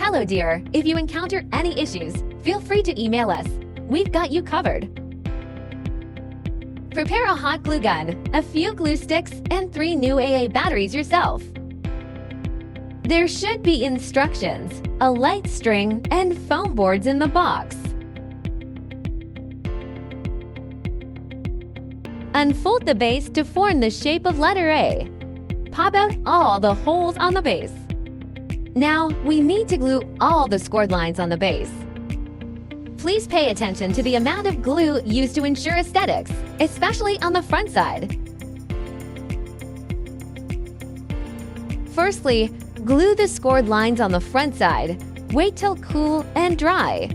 Hello dear, if you encounter any issues, feel free to email us. We've got you covered. Prepare a hot glue gun, a few glue sticks, and 3 new AA batteries yourself. There should be instructions, a light string, and foam boards in the box. Unfold the base to form the shape of letter A. Pop out all the holes on the base. Now, we need to glue all the scored lines on the base. Please pay attention to the amount of glue used to ensure aesthetics, especially on the front side. Firstly, glue the scored lines on the front side. Wait till cool and dry.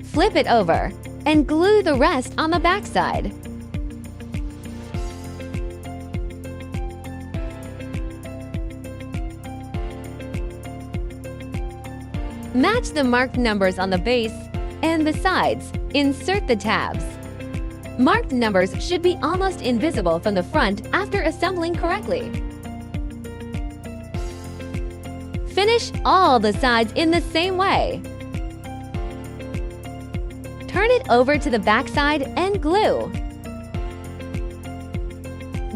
Flip it over and glue the rest on the back side. Match the marked numbers on the base and the sides. Insert the tabs. Marked numbers should be almost invisible from the front after assembling correctly. Finish all the sides in the same way. Turn it over to the back side and glue.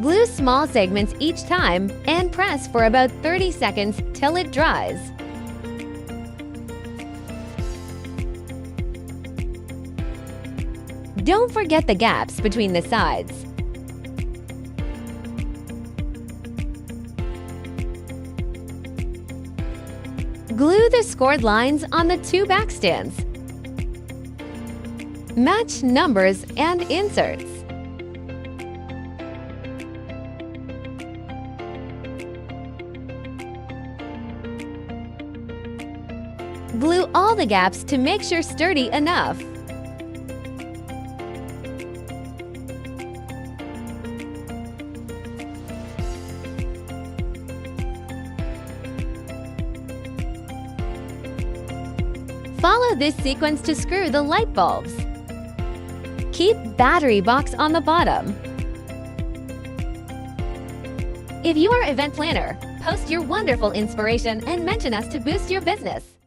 Glue small segments each time and press for about 30 seconds till it dries. Don't forget the gaps between the sides. Glue the scored lines on the 2 back stands. Match numbers and inserts. Glue all the gaps to make sure sturdy enough. Follow this sequence to screw the light bulbs. Keep battery box on the bottom. If you are an event planner, post your wonderful inspiration and mention us to boost your business.